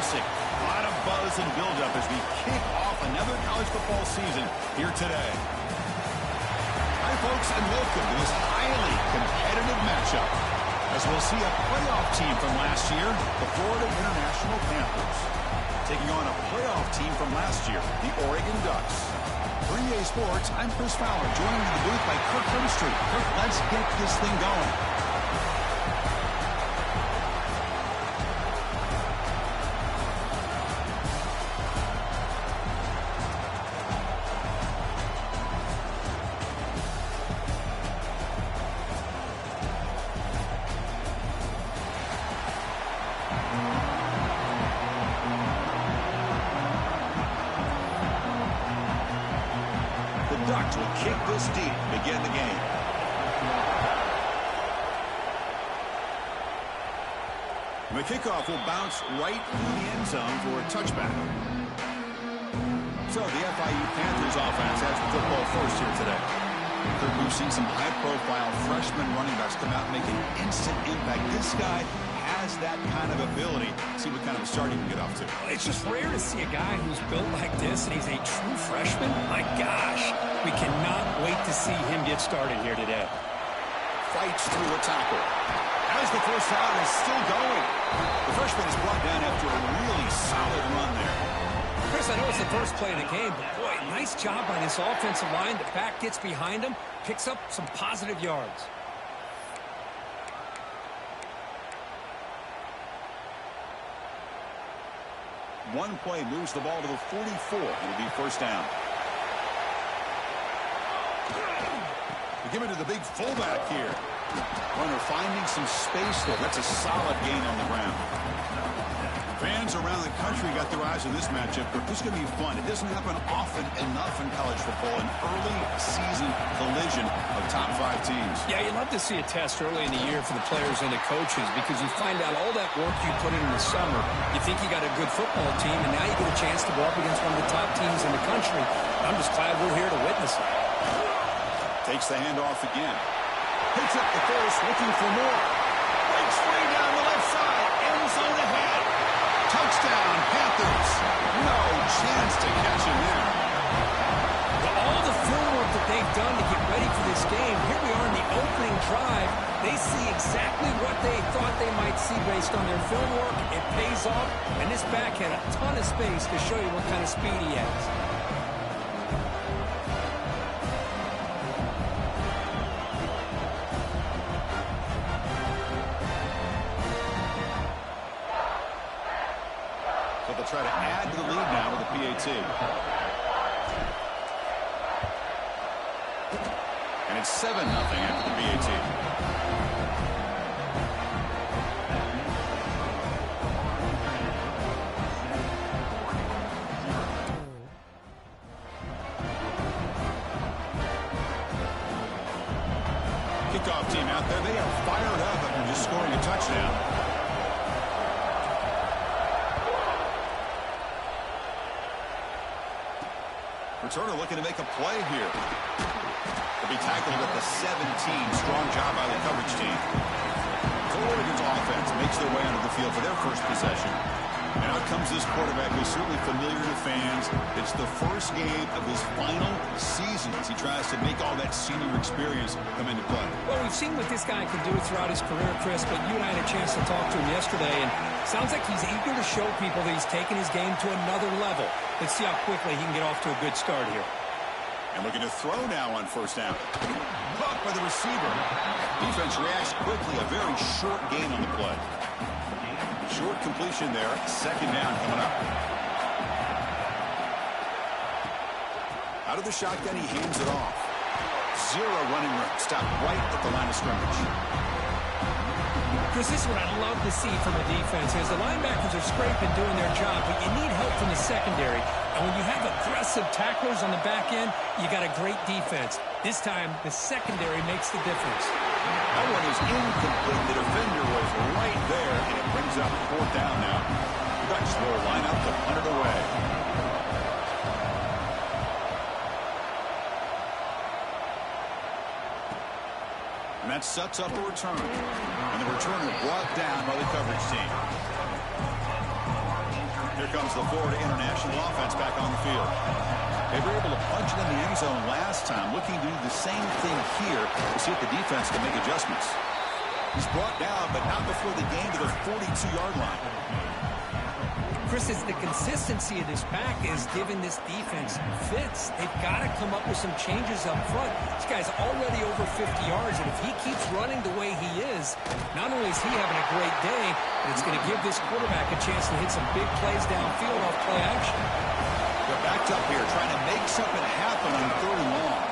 classic. A lot of buzz and build-up as we kick off another college football season here today. Hi, folks, and welcome to this highly competitive matchup, as we'll see a playoff team from last year, the Florida International Panthers, taking on a playoff team from last year, the Oregon Ducks. For EA Sports, I'm Chris Fowler, joined in the booth by Kirk Street. Kirk, let's get this thing going. Ducks will kick this deep to begin the game. The kickoff will bounce right through the end zone for a touchback. So the FIU Panthers offense has the football first here today. We've seen some high-profile freshman running backs come out and make an instant impact. This guy has that kind of ability. See what kind of a start he can get off to. It's just rare to see a guy who's built like this, and he's a true freshman. My gosh, we cannot wait to see him get started here today. Fights through a tackle. As the first down is still going. The freshman is brought down after a really solid run there. Chris, I know it's the first play of the game, but boy, nice job by this offensive line. The back gets behind him, picks up some positive yards. One play moves the ball to the 44. It'll be first down. They give it to the big fullback here. Runner finding some space there. That's a solid gain on the ground. Fans around the country got their eyes on this matchup, but this is going to be fun. It doesn't happen often enough in college football, an early season collision of top 5 teams. Yeah, you love to see a test early in the year for the players and the coaches, because you find out all that work you put in the summer. You think you got a good football team, and now you get a chance to go up against one of the top teams in the country. I'm just glad we're here to witness it. Takes the handoff again. Picks up the first, looking for more. Breaks free down the left side. End zone ahead. Touchdown, Panthers. No chance to catch him there. All the film work that they've done to get ready for this game, here we are in the opening drive. They see exactly what they thought they might see based on their film work. It pays off, and this back had a ton of space to show you what kind of speed he has. So they'll try to add to the lead now with a PAT. And it's 7-0 after the PAT. Kickoff team out there. They are fired up after just scoring a touchdown. Returner looking to make a play here. They'll be tackled at the 17. Strong job by the coverage team. So Oregon's offense makes their way onto the field for their first possession. And out comes this quarterback who's certainly familiar to fans. It's the first game of his final season as he tries to make all that senior experience come into play. Well, we've seen what this guy can do throughout his career, Chris, but you and I had a chance to talk to him yesterday, and it sounds like he's eager to show people that he's taken his game to another level. Let's see how quickly he can get off to a good start here. And looking to throw now on first down. Caught by the receiver. Defense reacts quickly. A very short gain on the play. Short completion there. Second down coming up. Out of the shotgun, he hands it off. Zero running room. Stopped right at the line of scrimmage. Chris, this is what I love to see from a defense, as the linebackers are scraping, doing their job, but you need help from the secondary. And when you have aggressive tacklers on the back end, you got a great defense. This time, the secondary makes the difference. That one is incomplete. The defender was right there, and it brings up fourth down now. The Ducks will line up to punt it away. And that sets up a return. And the returner brought down by the coverage team. Here comes the Florida International offense back on the field. They were able to punch it in the end zone last time, looking to do the same thing here to see if the defense can make adjustments. He's brought down, but not before the gain to the 42-yard line. Chris, it's the consistency of this back is giving this defense fits. They've got to come up with some changes up front. This guy's already over 50 yards, and if he keeps running the way he is, not only is he having a great day, but it's going to give this quarterback a chance to hit some big plays downfield off play action. They're backed up here, trying to make something happen on 3rd and long.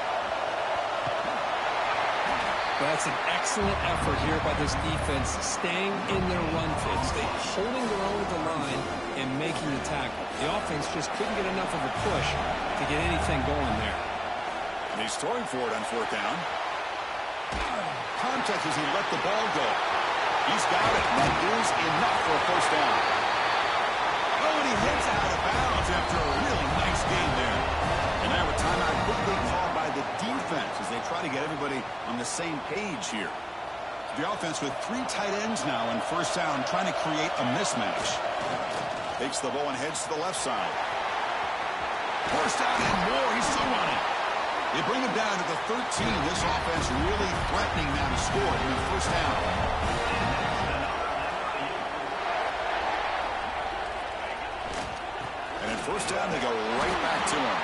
That's an excellent effort here by this defense, staying in their run fits. They holding their own with the line and making the tackle. The offense just couldn't get enough of a push to get anything going there. And he's throwing for it on 4th down. Contact as he let the ball go. He's got it. That is enough for a 1st down. Oh, and he hits out of bounds after a really nice game there. And now a timeout quickly called by the defense as they try to get everybody on the same page here. The offense with 3 tight ends now in 1st down, trying to create a mismatch. Takes the ball and heads to the left side. 1st down and more. He's still running. They bring him down to the 13. This offense really threatening now to score in the 1st down. And in 1st down, they go right back to him.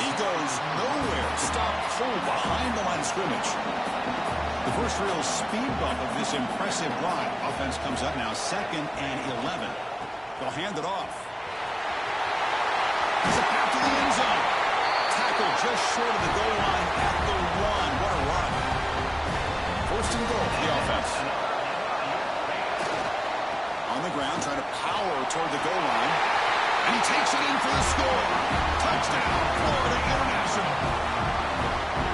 He goes nowhere. Stopped cold behind the line of scrimmage. The first real speed bump of this impressive drive. Offense comes up now 2nd and 11. They'll hand it off. He's a pass to the end zone. Tackle just short of the goal line at the 1. What a run. 1st and goal for the offense. On the ground, trying to power toward the goal line. And he takes it in for the score. Touchdown, Florida International.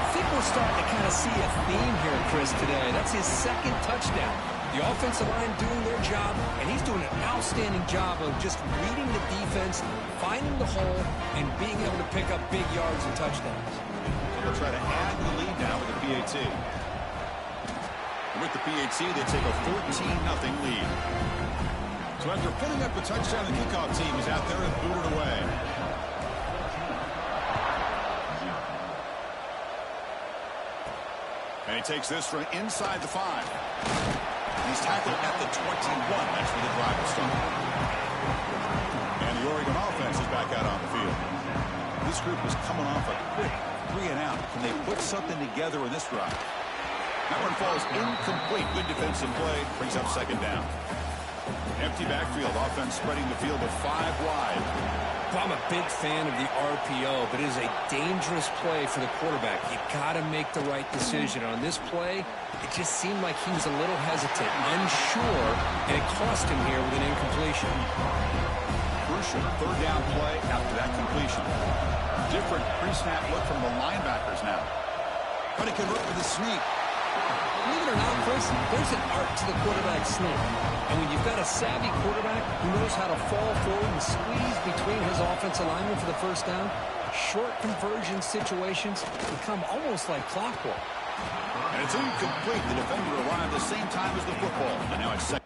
I think we're starting to kind of see a theme here, Chris, today. That's his 2nd touchdown. The offensive line doing their job, and he's doing an outstanding job of just reading the defense, finding the hole, and being able to pick up big yards and touchdowns. They'll try to add the lead now with the PAT. And with the PAT, they take a 14-0 lead. So after putting up a touchdown, the kickoff team is out there and booted away. And he takes this from inside the 5. He's tackled at the 21. That's where the drive will start. And the Oregon offense is back out on the field. This group is coming off a quick 3 and out. Can they put something together in this drive? That one falls incomplete. Good defensive play. Brings up 2nd down. Empty backfield. Offense spreading the field to 5 wide. Well, I'm a big fan of the RPO, but it is a dangerous play for the quarterback. You got to make the right decision. On this play, it just seemed like he was a little hesitant, unsure, and it cost him here with an incompletion. Crucial 3rd down play after that completion. Different pre-snap look from the linebackers now. But he can work with a sneak. Believe it or not, Chris, there's an art to the quarterback sneak. And when you've got a savvy quarterback who knows how to fall forward and squeeze between his offensive linemen for the 1st down, short conversion situations become almost like clockwork. And it's incomplete. The defender arrived the same time as the football. And now it's 2nd.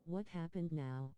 What happened now?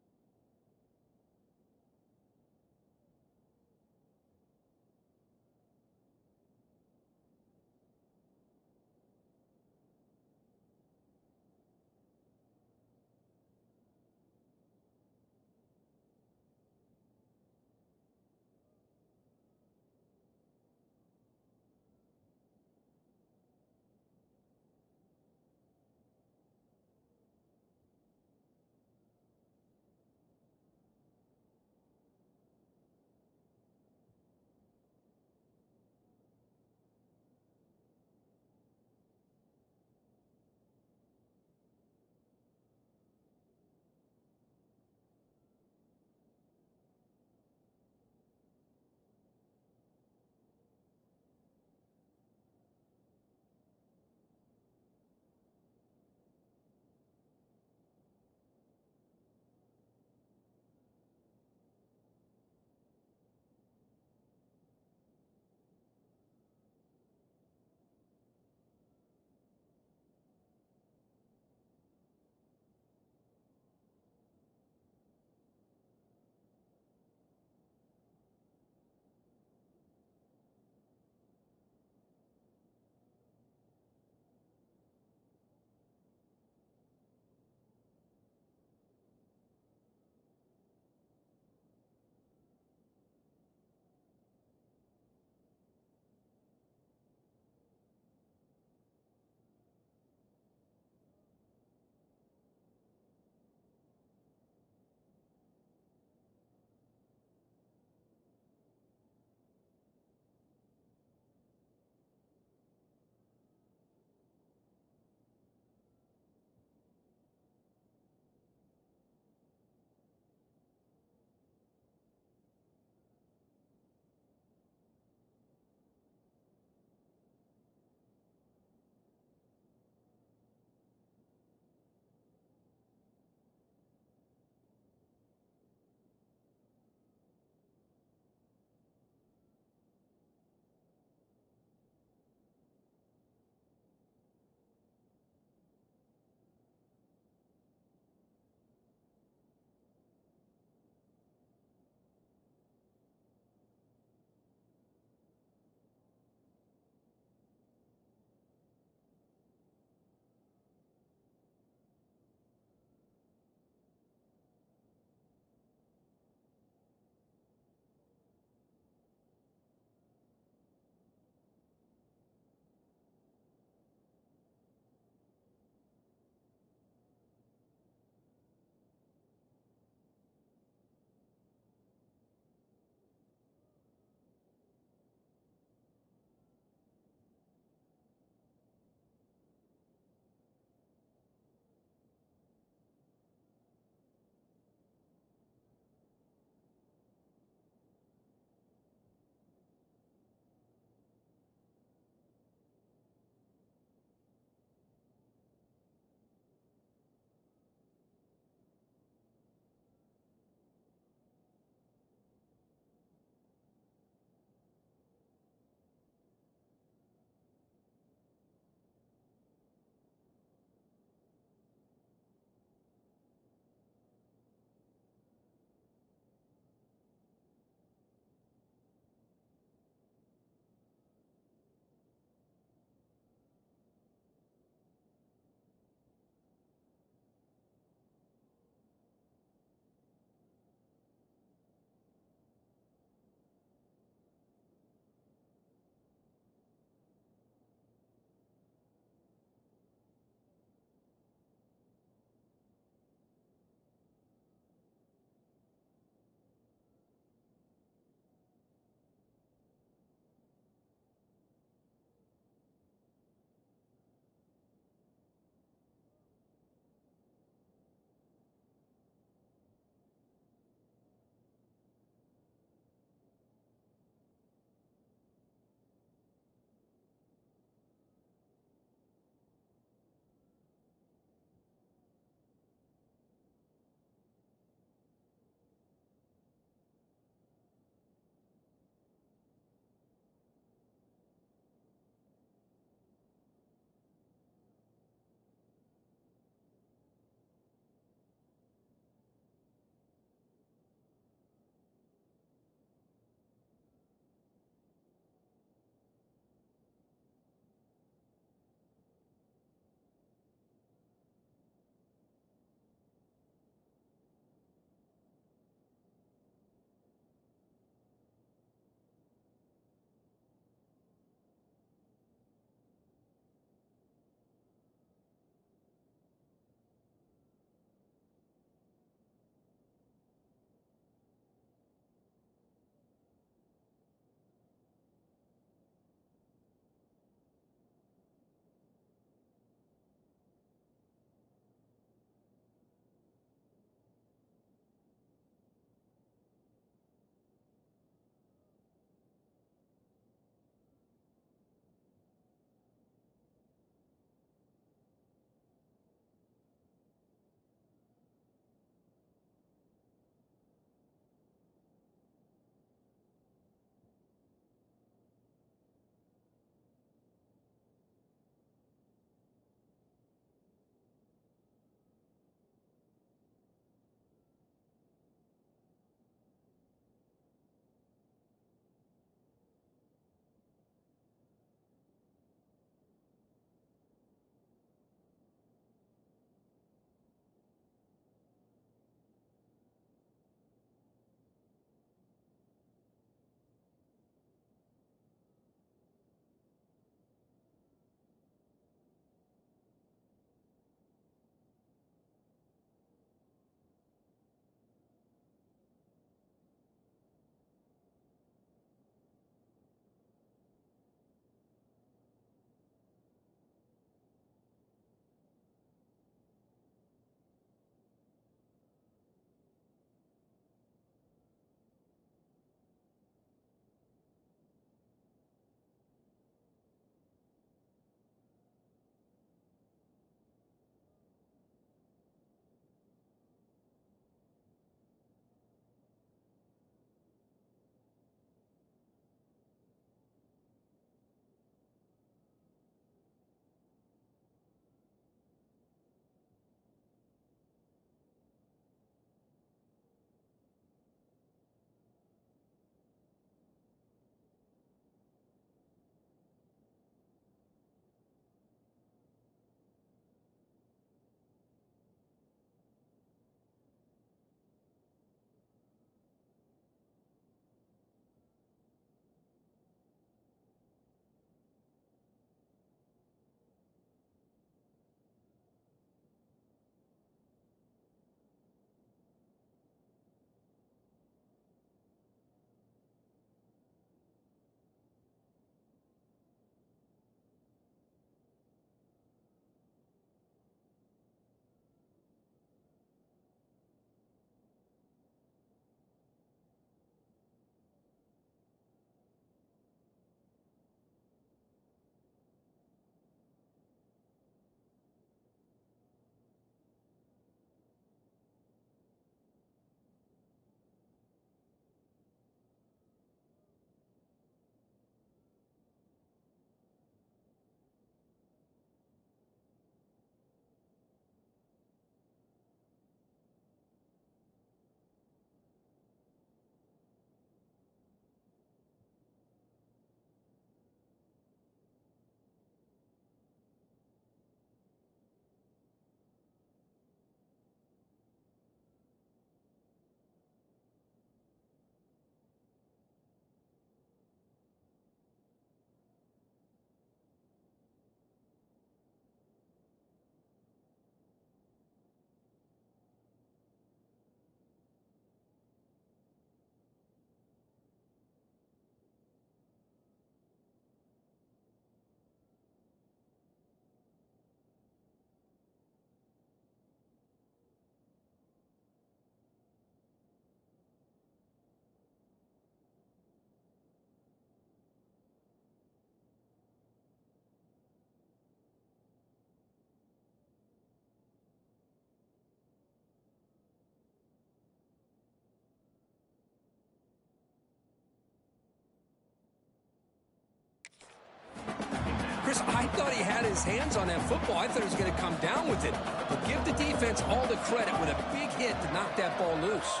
Chris, I thought he had his hands on that football. I thought he was going to come down with it. But give the defense all the credit with a big hit to knock that ball loose.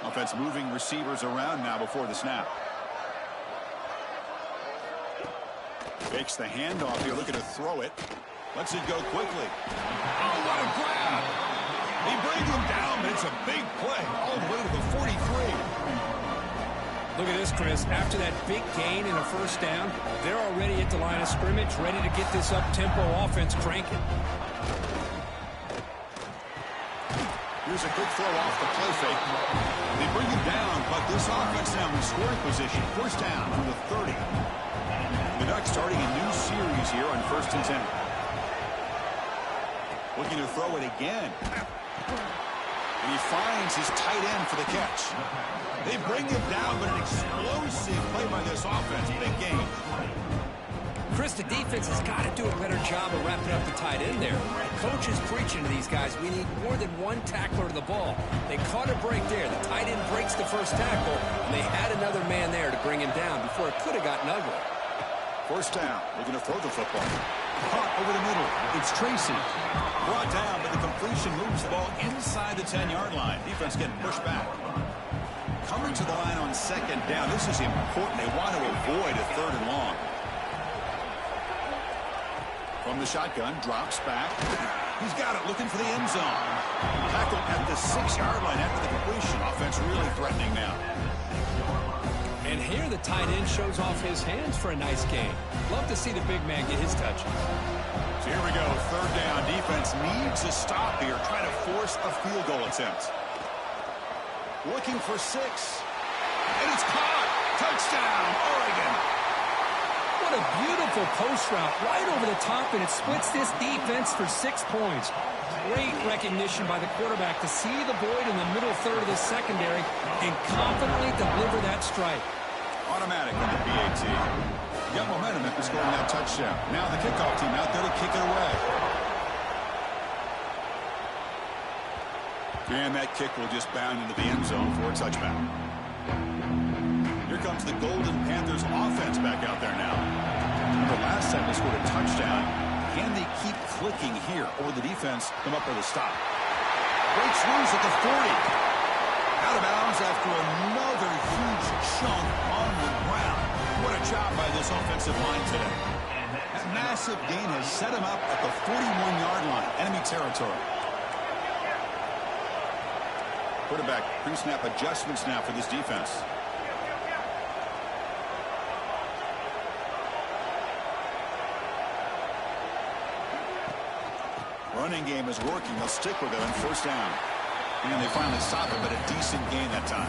Offense moving receivers around now before the snap. Fakes the handoff here, looking to throw it. Lets it go quickly. Oh, what a grab! He brings him down, but it's a big play all the way to the 43. Look at this, Chris. After that big gain in a first down, they're already at the line of scrimmage, ready to get this up-tempo offense cranking. Here's a quick throw off the play fake. They bring him down, but this offense now in scoring position. First down from the 30. The Ducks starting a new series here on 1st and 10. Looking to throw it again. And he finds his tight end for the catch. They bring him down, but an explosive play by this offense. Big game. Chris, the defense has got to do a better job of wrapping up the tight end there. Coach is preaching to these guys, we need more than one tackler to the ball. They caught a break there. The tight end breaks the first tackle, and they had another man there to bring him down before it could have gotten ugly. First down, looking to throw the football. Caught over the middle. It's Tracy. Brought down, but the completion moves the ball inside the 10-yard line. Defense getting pushed back. Coming to the line on second down. This is important. They want to avoid a 3rd and long. From the shotgun, drops back. He's got it, looking for the end zone. Tackled at the 6-yard line after the completion. Offense really threatening now. And here the tight end shows off his hands for a nice game. Love to see the big man get his touches. So here we go, 3rd down. Defense needs a stop here, trying to force a field goal attempt. Looking for 6. And it's caught. Touchdown, Oregon. What a beautiful post route right over the top, and it splits this defense for 6 points. Great recognition by the quarterback to see the void in the middle third of the secondary and confidently deliver that strike. Automatic in the PAT. Got momentum after scoring that touchdown. Now the kickoff team out there to kick it away. And that kick will just bound into the end zone for a touchback. Here comes the Golden Panthers offense back out there now. Remember last time they scored a touchdown. Can they keep clicking here, or the defense come up with a stop? Breaks loose at the 40. Out of bounds after another huge chunk on the ground. What a job by this offensive line today. That massive gain has set him up at the 41-yard line, enemy territory. Quarterback pre-snap adjustments now for this defense. Running game is working. They'll stick with it on 1st down. And they finally stop it, but a decent gain that time.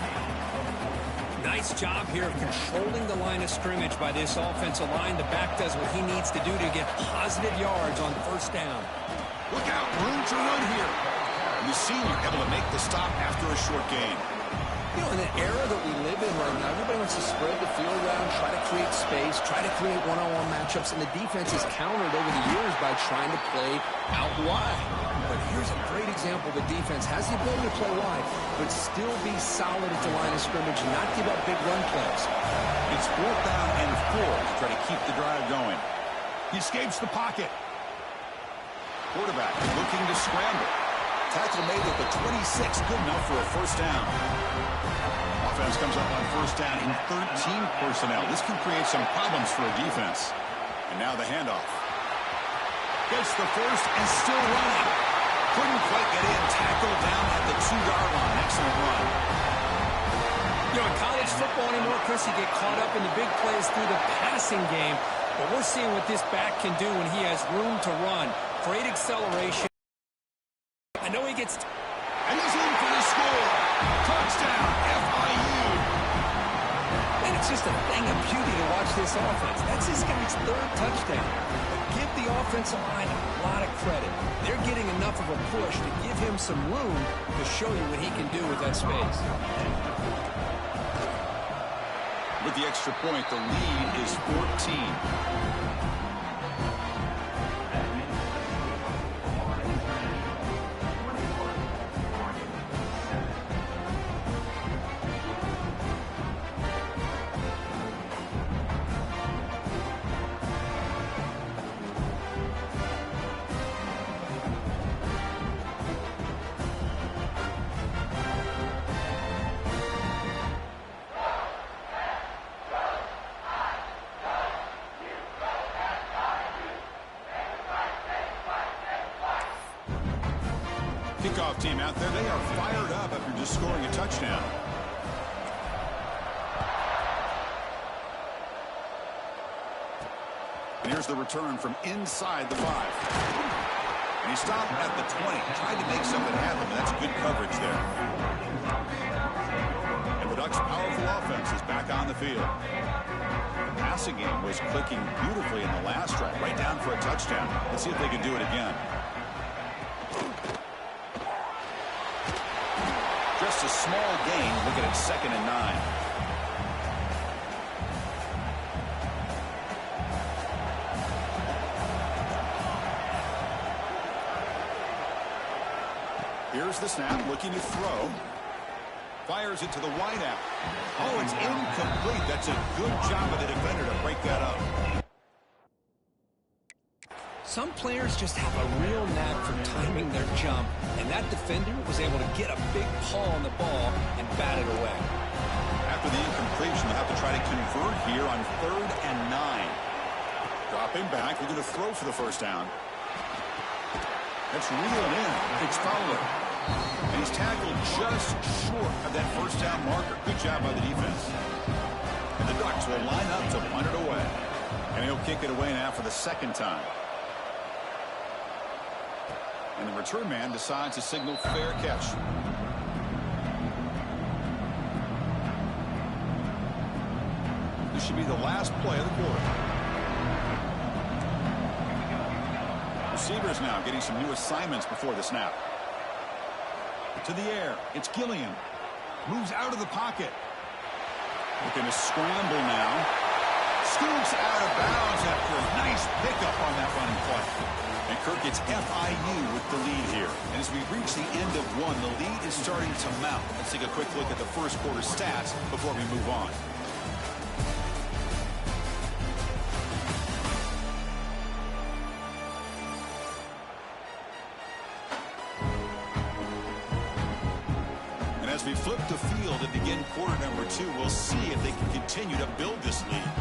Nice job here of controlling the line of scrimmage by this offensive line. The back does what he needs to do to get positive yards on 1st down. Look out, room to run here. And the senior able to make the stop after a short gain. You know, in the era that we live in right now, everybody wants to spread the field around, try to create space, try to create one-on-one matchups, and the defense is countered over the years by trying to play out wide. But here's a great example. The defense has the ability to play wide, but still be solid at the line of scrimmage and not give up big run plays. It's 4th down and 4 to try to keep the drive going. He escapes the pocket. Quarterback looking to scramble. Tackle made at the 26, good enough for a 1st down. Offense comes up on 1st down in 13 personnel. This can create some problems for a defense. And now the handoff. Gets the first and still running. Couldn't quite get in. Tackle down at the 2-yard line. Excellent run. You know, in college football anymore, Chris, you get caught up in the big plays through the passing game. But we're seeing what this back can do when he has room to run. Great acceleration. I know he gets... And he's in for the score. Touchdown, FIU. And it's just a thing of beauty to watch this offense. That's this guy's 3rd touchdown. But give the offensive line a lot of credit. They're getting enough of a push to give him some room to show you what he can do with that space. With the extra point, the lead is 14. kickoff team out there, they are fired up after just scoring a touchdown. And here's the return from inside the 5. And he stopped at the 20, tried to make something happen. That's good coverage there. And the Ducks' powerful offense is back on the field. The passing game was clicking beautifully in the last drive, right down for a touchdown. Let's see if they can do it again. Just a small gain, looking at 2nd and 9. Here's the snap, looking to throw. Fires it to the wideout. Oh, it's incomplete. That's a good job of the defender to break that up. Some players just have a real knack for timing their jump, and that defender was able to get a big paw on the ball and bat it away. After the incompletion, they'll have to try to convert here on 3rd and 9. Dropping back, they're going to throw for the first down. That's reeled in. It's Fowler. And he's tackled just short of that first down marker. Good job by the defense. And the Ducks will line up to punt it away. And he'll kick it away now for the 2nd time. And the return man decides to signal fair catch. This should be the last play of the quarter. Receivers now getting some new assignments before the snap. To the air. It's Gilliam. Moves out of the pocket. Looking to scramble now. Scoops out of bounds after a nice pickup on that running play. And Kirk gets FIU with the lead here. And as we reach the end of one, the lead is starting to mount. Let's take a quick look at the first quarter stats before we move on. As we flip the field and begin quarter number 2, we'll see if they can continue to build this lead.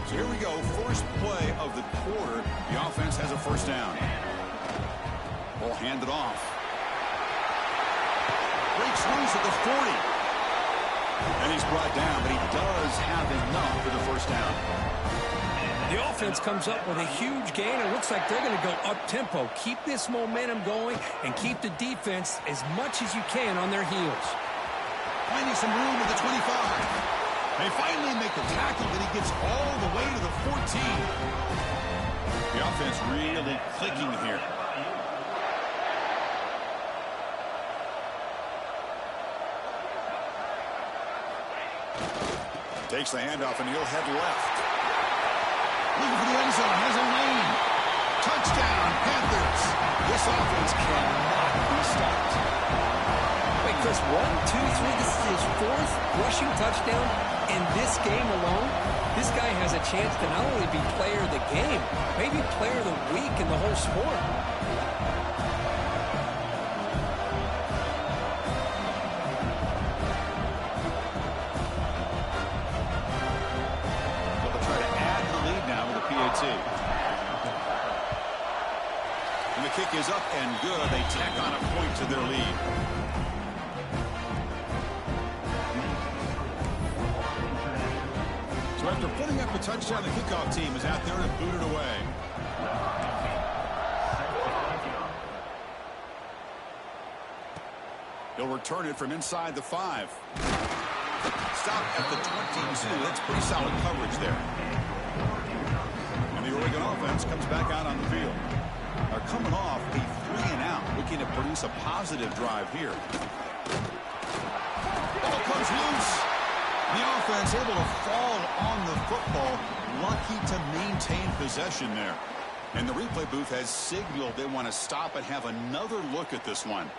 So here we go, first play of the quarter. The offense has a first down. Ball handed off. Breaks loose at the 40. And he's brought down, but he does have enough for the first down. The offense comes up with a huge gain. It looks like they're going to go up-tempo. Keep this momentum going and keep the defense as much as you can on their heels. Finding some room at the 25. They finally make the tackle, but he gets all the way to the 14. The offense really clicking here. Takes the handoff, and he'll head left. Looking for the end zone, has a lane. Touchdown, Panthers. This offense cannot be stopped. Wait, Chris, 1, 2, 3, this is his 4th rushing touchdown in this game alone. This guy has a chance to not only be player of the game, maybe player of the week in the whole sport. And the kick is up and good. They tack on a point to their lead. So after putting up a touchdown, the kickoff team is out there to boot it away. He'll return it from inside the 5. Stop at the 22. That's pretty solid coverage there. The Oregon offense comes back out on the field. They're coming off a 3-and-out, looking to produce a positive drive here. Ball comes loose. The offense able to fall on the football, lucky to maintain possession there. And the replay booth has signaled they want to stop and have another look at this one.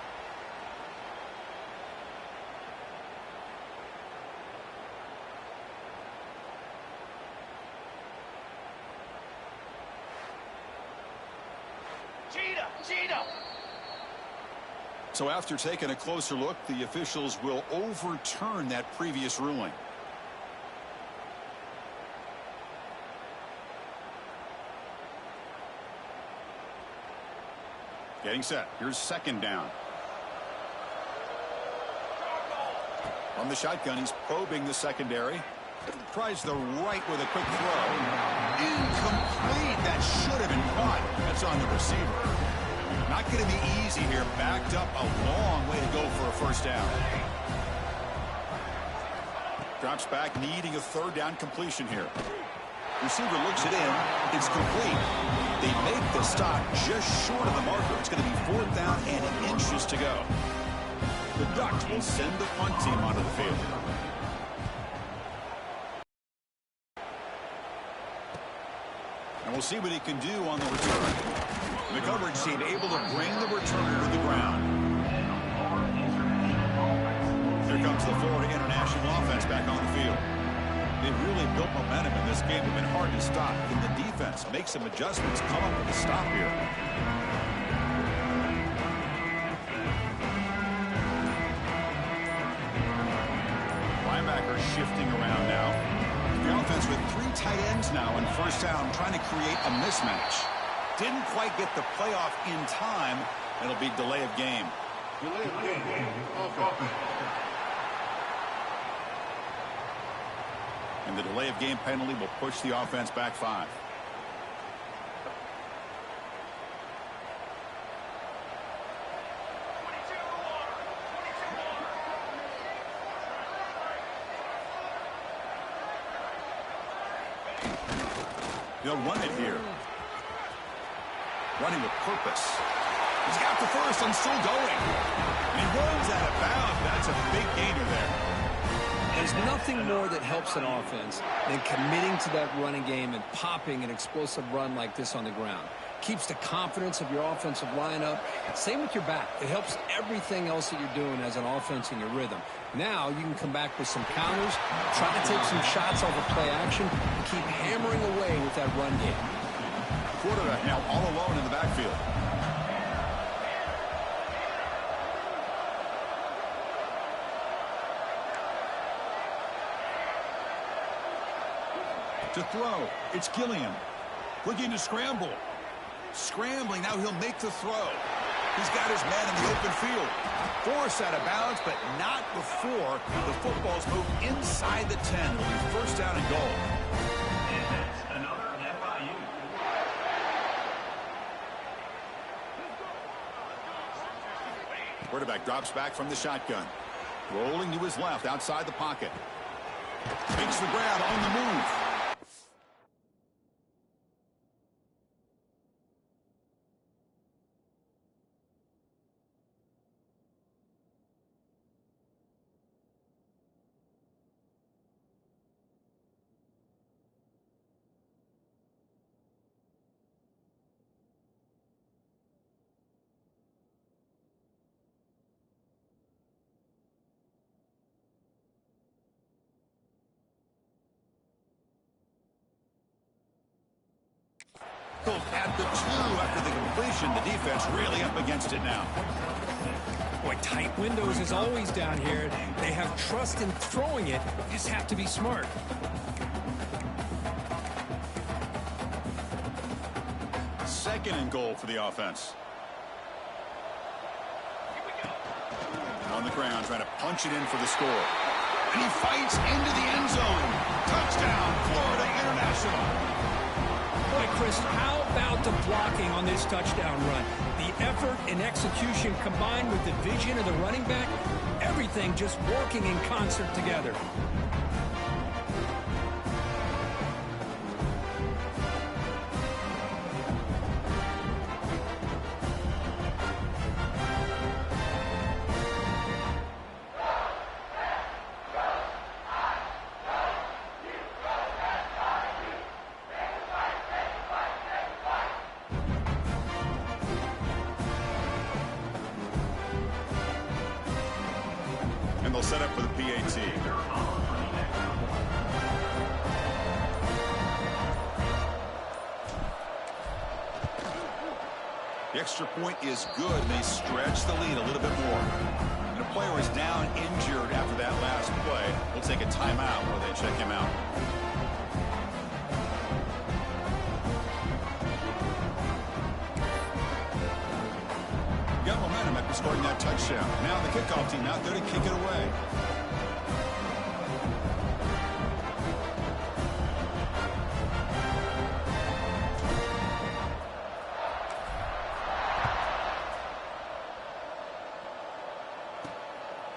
So after taking a closer look, the officials will overturn that previous ruling. Getting set. Here's second down. From the shotgun, he's probing the secondary. Tries the right with a quick throw. Incomplete. That should have been caught. That's on the receiver. Not going to be easy here. Backed up a long way to go for a first down. Drops back, needing a third down completion here. Receiver looks it in. It's complete. They make the stop just short of the marker. It's going to be fourth down and inches to go. The Ducks will send the punt team onto the field. And we'll see what he can do on the return. The coverage team able to bring the returner to the ground. Here comes the Florida International offense back on the field. They've really built momentum in this game. It's been hard to stop. Can the defense make some adjustments, come up with a stop here? Linebackers shifting around now. The offense with 3 tight ends now on first down, trying to create a mismatch. Didn't quite get the playoff in time. It'll be delay of game. Delay of game. And the delay of game penalty will push the offense back 5. They'll run it here. Running with purpose. He's got the first and still going. And he runs out of bounds. That's a big gainer there. There's nothing more that helps an offense than committing to that running game and popping an explosive run like this on the ground. Keeps the confidence of your offensive lineup. Same with your back. It helps everything else that you're doing as an offense in your rhythm. Now you can come back with some counters, try to take some shots off of play action, and keep hammering away with that run game. Quarterback now all alone in the backfield. To throw, it's Gilliam. Looking to scramble. Scrambling, now he'll make the throw. He's got his man in the open field. Forced out of bounds, but not before the football's moved inside the 10. It'll be first down and goal. Another FIU. Quarterback drops back from the shotgun. Rolling to his left outside the pocket. Makes the grab on the move. At the 2 after the completion, the defense really up against it now. Boy, tight windows is always down here. They have trust in throwing it. Just have to be smart. Second and goal for the offense. On the ground, trying to punch it in for the score. And he fights into the end zone. Touchdown, Florida International. Boy, Chris, how about the blocking on this touchdown run? The effort and execution combined with the vision of the running back, everything just working in concert together. They'll set up for the PAT. The extra point is good, and they stretch the lead a little bit more. And a player is down injured after that last play. We'll take a timeout while they check him out. scoring that touchdown. Now the kickoff team out there to kick it away.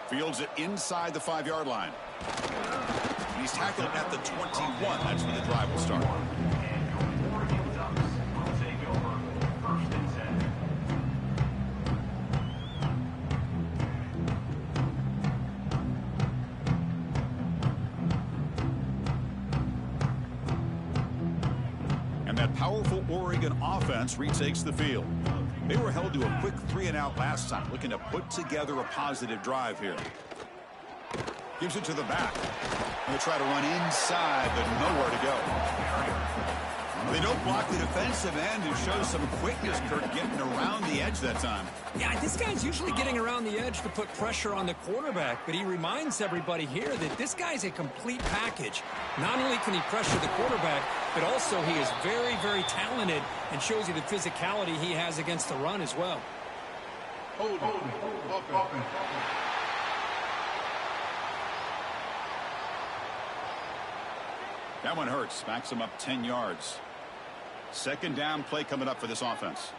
Fields it inside the 5-yard line. And he's tackled at the 21. That's where the drive will start. And that powerful Oregon offense retakes the field. They were held to a quick 3-and-out last time, looking to put together a positive drive here. Gives it to the back. And they try to run inside, but nowhere to go. They don't block the defensive end, who shows some quickness, Kurt, getting around the edge that time. Yeah, this guy's usually getting around the edge to put pressure on the quarterback, but he reminds everybody here that this guy's a complete package. Not only can he pressure the quarterback, but also he is very, very talented and shows you the physicality he has against the run as well. Hold. That one hurts. Backs him up 10 yards. Second down play coming up for this offense.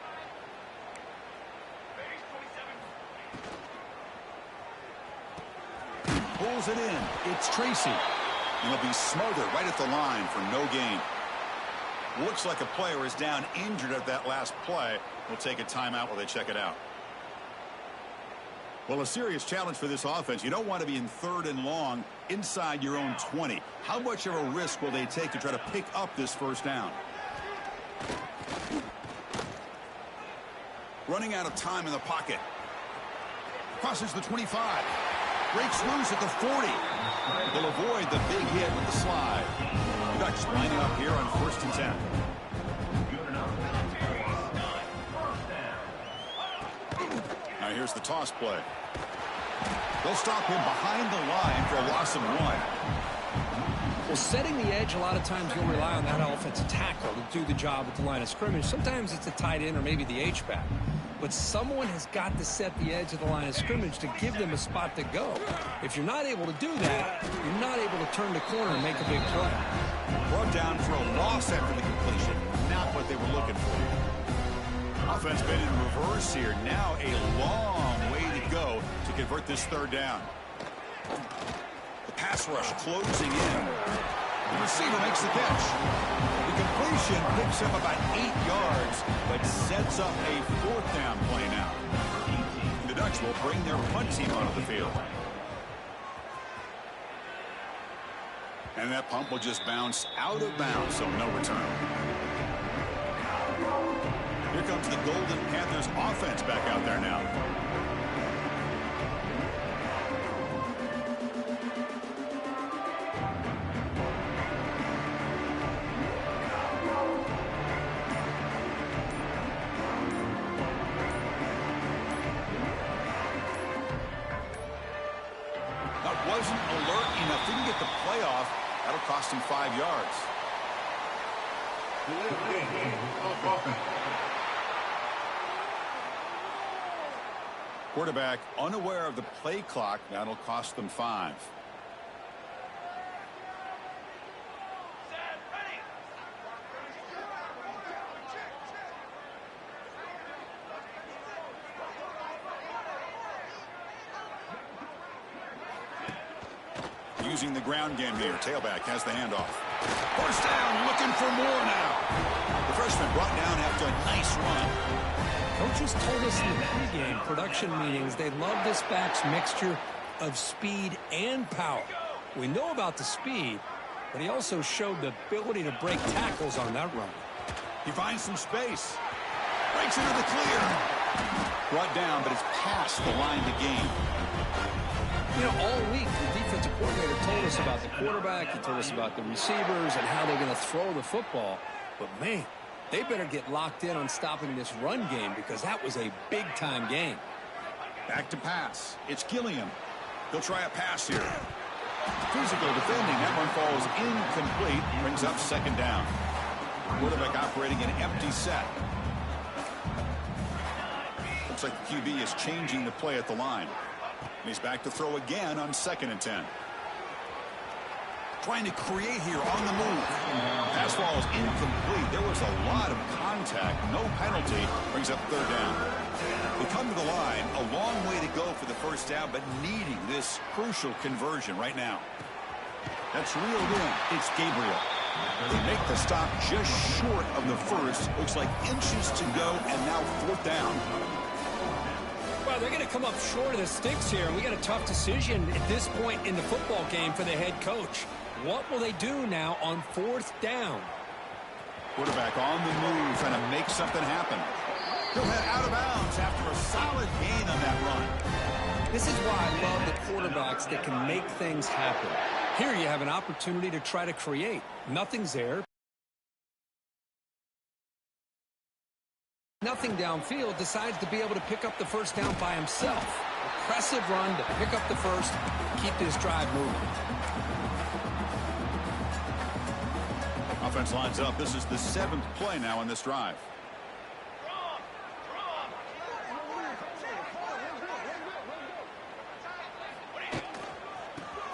Pulls it in. It's Tracy. And he'll be smothered right at the line for no gain. Looks like a player is down injured at that last play. We'll take a timeout while they check it out. Well, a serious challenge for this offense. You don't want to be in 3rd and long inside your own 20. How much of a risk will they take to try to pick up this first down? Running out of time in the pocket. Crosses the 25. Breaks loose at the 40. They'll avoid the big hit with the slide. Ducks lining up here on 1st and 10. Now here's the toss play. They'll stop him behind the line for a loss of 1. Well, setting the edge, a lot of times you'll rely on that offensive tackle to do the job at the line of scrimmage. Sometimes it's a tight end or maybe the H-back. But someone has got to set the edge of the line of scrimmage to give them a spot to go. If you're not able to do that, you're not able to turn the corner and make a big play. Brought down for a loss after the completion. Not what they were looking for. Offense been in reverse here. Now a long way to go to convert this 3rd down. The pass rush closing in. The receiver makes the catch. The completion picks up about 8 yards, but sets up a 4th down play now. The Ducks will bring their punt team onto the field. And that punt will just bounce out of bounds, so no return. Here comes the Golden Panthers offense back out there now. That wasn't alert enough. Didn't get the playoff. That'll cost him 5 yards. Quarterback unaware of the play clock. That'll cost them 5. Using the ground game here. Tailback has the handoff. First down, looking for more now. The freshman brought down after a nice run. Coaches told us in the pregame production meetings they love this back's mixture of speed and power. We know about the speed, but he also showed the ability to break tackles on that run. He finds some space. Breaks into the clear. Brought down, but it's past the line to gain. You know, all week the defensive coordinator told us about the quarterback. He told us about the receivers and how they're going to throw the football. But, man, they better get locked in on stopping this run game because that was a big-time game. Back to pass. It's Gilliam. They'll try a pass here. Physical defending. That one falls incomplete. Brings up 2nd down. Quarterback operating an empty set. Looks like the QB is changing the play at the line. And he's back to throw again on 2nd and 10. Trying to create here on the move. Pass ball is incomplete. There was a lot of contact. No penalty. Brings up 3rd down. They come to the line. A long way to go for the 1st down, but needing this crucial conversion right now. That's reeled in. It's Gabriel. They make the stop just short of the 1st. Looks like inches to go, and now 4th down. Well, they're going to come up short of the sticks here. We got a tough decision at this point in the football game for the head coach. What will they do now on 4th down? Quarterback on the move, trying to make something happen. He'll head out of bounds after a solid gain on that run. This is why I love the quarterbacks that can make things happen. Here you have an opportunity to try to create. Nothing's there. Nothing downfield, decides to be able to pick up the 1st down by himself. Impressive run to pick up the 1st, keep this drive moving. Offense lines up. This is the 7th play now on this drive.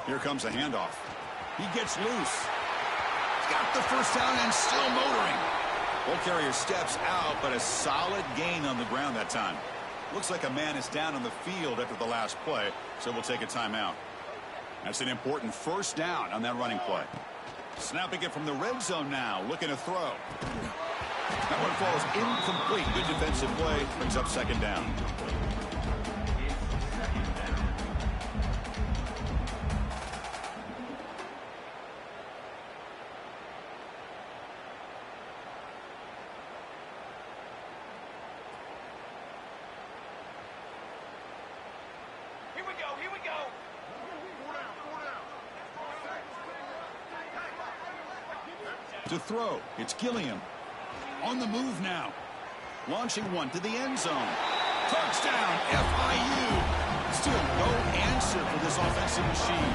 Here comes a handoff. He gets loose. He's got the 1st down and still motoring. Ball carrier steps out, but a solid gain on the ground that time. Looks like a man is down on the field after the last play, so we'll take a timeout. That's an important 1st down on that running play. Snapping it from the red zone now, looking to throw. That one falls incomplete. Good defensive play, brings up 2nd down. Here we go. To throw, it's Gilliam. On the move now. Launching one to the end zone. Touchdown, FIU. Still no answer for this offensive machine.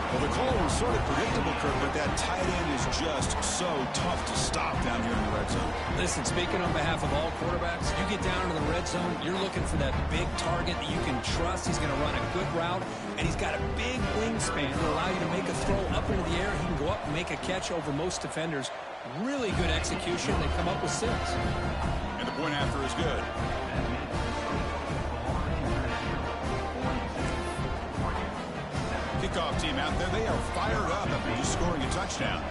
Well, the call was sort of predictable, Kirk, but that tight end is just so tough to stop down here in the red zone. Listen, speaking on behalf of all quarterbacks, you get down into the red zone, you're looking for that big target that you can trust. He's going to run a good route, and he's got a big wingspan to allow you to make a throw up into the air. He can go up and make a catch over most defenders. Really good execution. They come up with 6. And the point after is good. Kickoff team out there, they are fired up after just scoring a touchdown.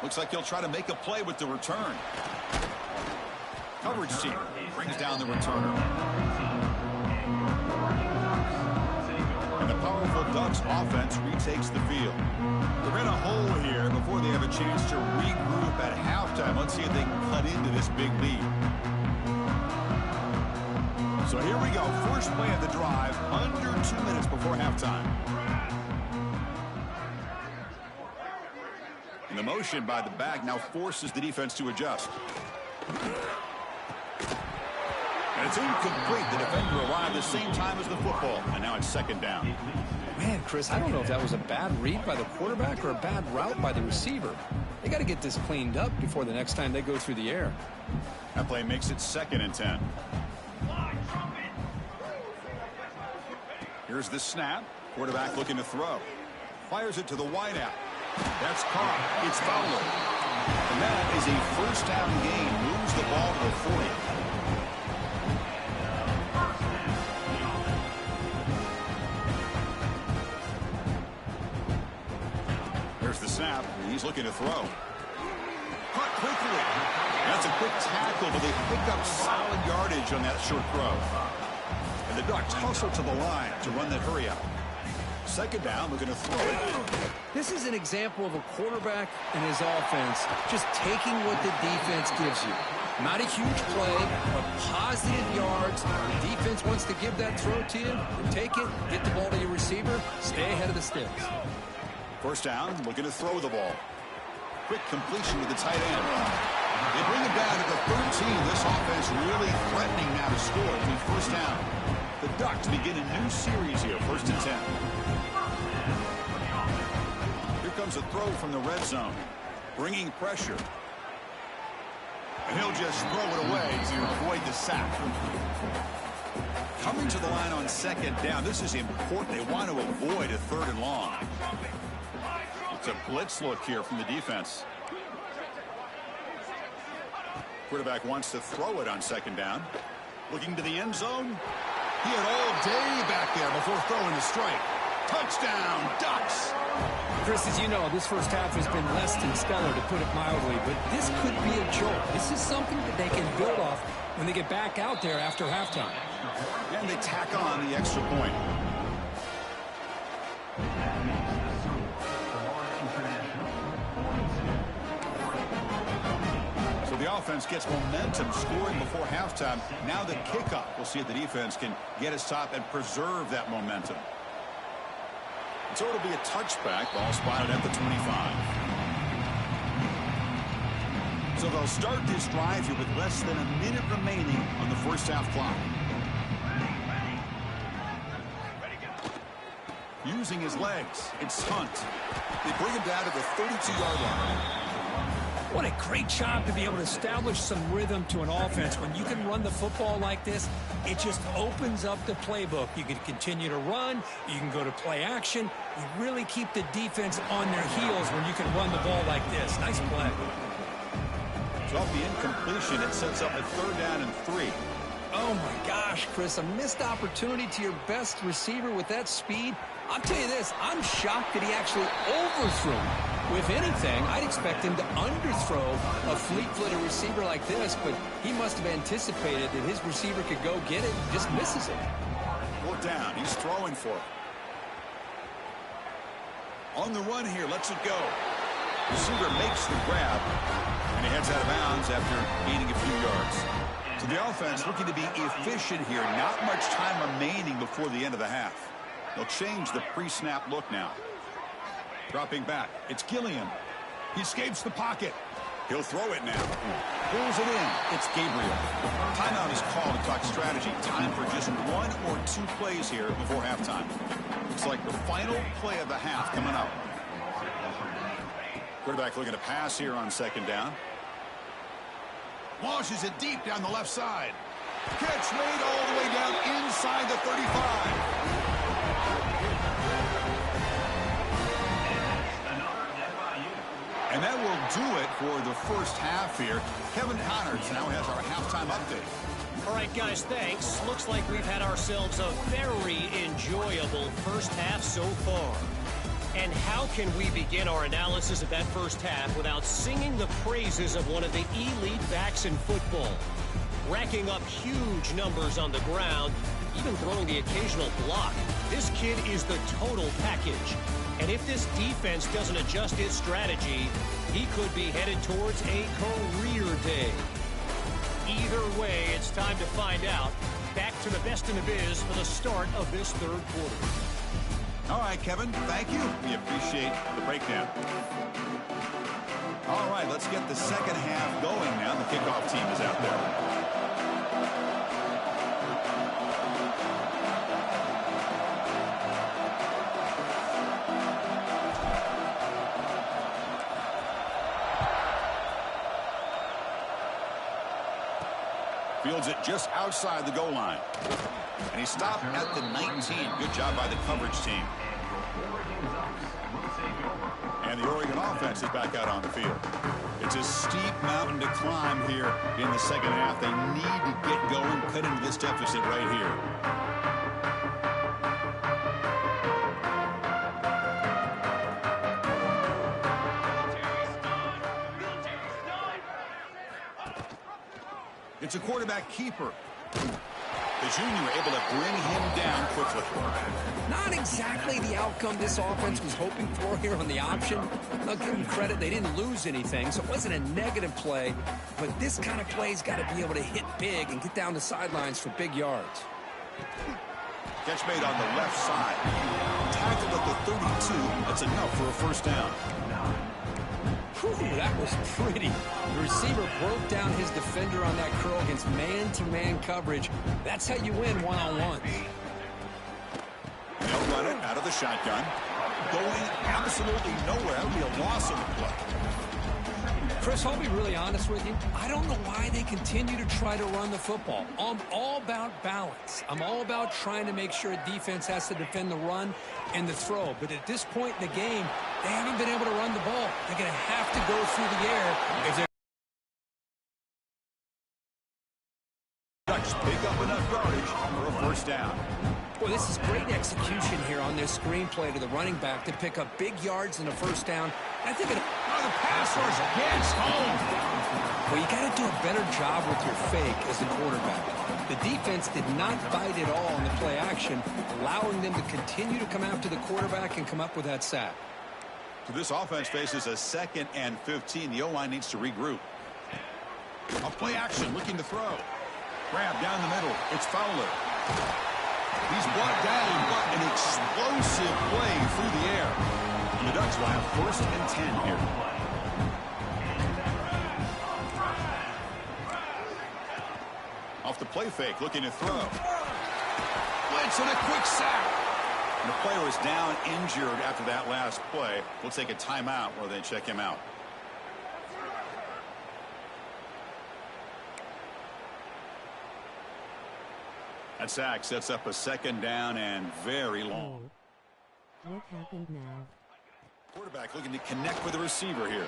Looks like he'll try to make a play with the return. Coverage team brings down the returner. And the powerful Ducks offense retakes the field. They're in a hole here before they have a chance to regroup at halftime. Let's see if they can cut into this big lead. So here we go. First play of the drive, under 2 minutes before halftime. And the motion by the back now forces the defense to adjust. And it's incomplete. The defender arrived the same time as the football. And now it's 2nd down. Man, Chris, I don't know if that was a bad read by the quarterback or a bad route by the receiver. They got to get this cleaned up before the next time they go through the air. That play makes it 2nd and 10. Here's the snap. Quarterback looking to throw. Fires it to the wideout. That's caught. It's Fowler. And that is a 1st down gain. Moves the ball to the 40. Here's the snap. He's looking to throw. Caught quickly. That's a quick tackle, but they pick up solid yardage on that short throw. And the Ducks hustle to the line to run that hurry up. 2nd down, looking to throw it. This is an example of a quarterback and his offense just taking what the defense gives you. Not a huge play, but positive yards. The defense wants to give that throw to you. You take it, get the ball to your receiver, stay ahead of the sticks. 1st down, looking to throw the ball. Quick completion to the tight end. They bring it down to the 13. This offense really threatening now to score at the 1st down. The Ducks begin a new series here, 1st and 10. Here comes a throw from the red zone. bringing pressure. And he'll just throw it away to avoid the sack. Coming to the line on second down. This is important. They want to avoid a 3rd and long. It's a blitz look here from the defense. Quarterback wants to throw it on second down. Looking to the end zone. He had all day back there before throwing the strike. Touchdown, Ducks. Chris, as you know, this first half has been less than stellar, to put it mildly, but this could be a jolt. This is something that they can build off when they get back out there after halftime. And they tack on the extra point. So the offense gets momentum, scoring before halftime. Now the kickoff. We'll see if the defense can get a stop and preserve that momentum. So it'll be a touchback. Ball spotted at the 25. So they'll start this drive here with less than a minute remaining on the first half clock. Using his legs, it's Hunt. They bring him down to the 32-yard line. What a great job to be able to establish some rhythm to an offense. When you can run the football like this, it just opens up the playbook. You can continue to run. You can go to play action. You really keep the defense on their heels when you can run the ball like this. Nice play. So off the incompletion, it sets up a 3rd down and 3. Oh, my gosh, Chris, a missed opportunity to your best receiver with that speed. I'll tell you this, I'm shocked that he actually overthrew him. If anything, I'd expect him to underthrow a fleet-footed receiver like this, but he must have anticipated that his receiver could go get it and just misses it. 4th down, he's throwing for it. On the run here, lets it go. Receiver makes the grab, and he heads out of bounds after gaining a few yards. So the offense looking to be efficient here. Not much time remaining before the end of the half. They'll change the pre-snap look now. Dropping back, it's Gilliam. He escapes the pocket. He'll throw it now. Pulls it in. It's Gabriel. Timeout is called to talk strategy. Time for just 1 or 2 plays here before halftime. Looks like the final play of the half coming up. Quarterback looking to pass here on second down. Launches it deep down the left side. Catch made all the way down inside the 35. And that will do it for the first half here. Kevin Connors now has our halftime update. All right, guys, thanks. Looks like we've had ourselves a very enjoyable first half so far. And how can we begin our analysis of that first half without singing the praises of one of the elite backs in football? Racking up huge numbers on the ground, even throwing the occasional block. This kid is the total package. And if this defense doesn't adjust its strategy, he could be headed towards a career day. Either way, it's time to find out. Back to the best in the biz for the start of this third quarter. All right, Kevin, thank you. We appreciate the breakdown. All right, let's get the second half going now. The kickoff team is out there. Fields it just outside the goal line. And he stopped at the 19. Good job by the coverage team. And the Oregon offense is back out on the field. It's a steep mountain to climb here in the second half. They need to get going, cut into this deficit right here. It's a quarterback keeper. The junior able to bring him down quickly. Not exactly the outcome this offense was hoping for here on the option. I'll give them credit, they didn't lose anything, so it wasn't a negative play. But this kind of play's got to be able to hit big and get down the sidelines for big yards. Catch made on the left side. Tackled at the 32. That's enough for a first down. Whew, that was pretty. The receiver broke down his defender on that curl against man-to-man coverage. That's how you win one-on-one. They'll run it out of the shotgun. Going absolutely nowhere. That would be a loss of the play. Chris, I'll be really honest with you. I don't know why they continue to try to run the football. I'm all about balance. I'm all about trying to make sure a defense has to defend the run and the throw. But at this point in the game, they haven't been able to run the ball. They're going to have to go through the air if they're Ducks pick up enough yardage for a first down. Boy, this is great execution here on this screenplay to the running back to pick up big yards and a first down. I think the pass rush gets home. Well, you got to do a better job with your fake as the quarterback. The defense did not bite at all on the play action, allowing them to continue to come after the quarterback and come up with that sack. So this offense faces a 2nd and 15. The O-line needs to regroup. A play action, looking to throw. Grab down the middle. It's Fowler. He's brought down, but an explosive play through the air. And the Ducks will have 1st and 10 here. Off the play fake, looking to throw. Blitz and a quick sack. And the player is down injured after that last play. We'll take a timeout while they check him out. That sack sets up a 2nd down and very long. What happened now? Quarterback looking to connect with the receiver here.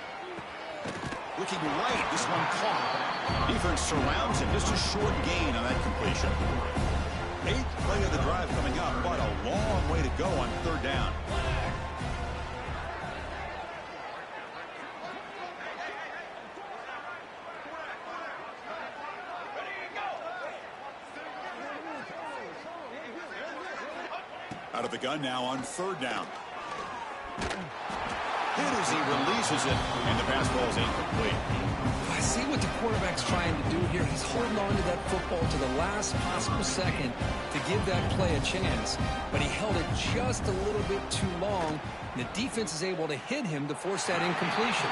Looking right, this one caught. Defense surrounds him. Just a short gain on that completion. 8th play of the drive coming up, but a long way to go on 3rd down. Out of the gun now on 3rd down. Hit as he releases it, and the pass ball is incomplete. I see what the quarterback's trying to do here. He's holding on to that football to the last possible second to give that play a chance, but he held it just a little bit too long, and the defense is able to hit him to force that incompletion.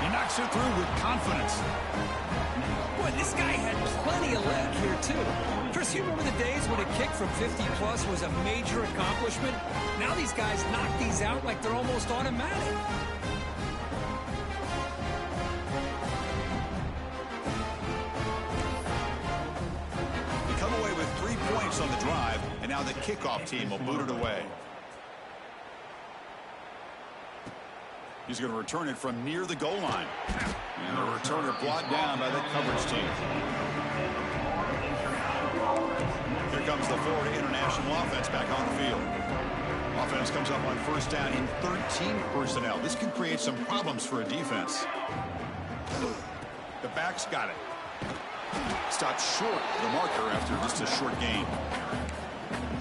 He knocks it through with confidence. Boy, this guy had plenty of leg here, too. Chris, you remember the days when a kick from 50-plus was a major accomplishment? Now these guys knock these out like they're almost automatic. They come away with 3 points on the drive, and now the kickoff team will boot it away. He's going to return it from near the goal line. And the returner brought down by the coverage team. Here comes the Florida International offense back on the field. Offense comes up on 1st down in 13 personnel. This can create some problems for a defense. The back's got it. Stopped short of the marker after just a short gain.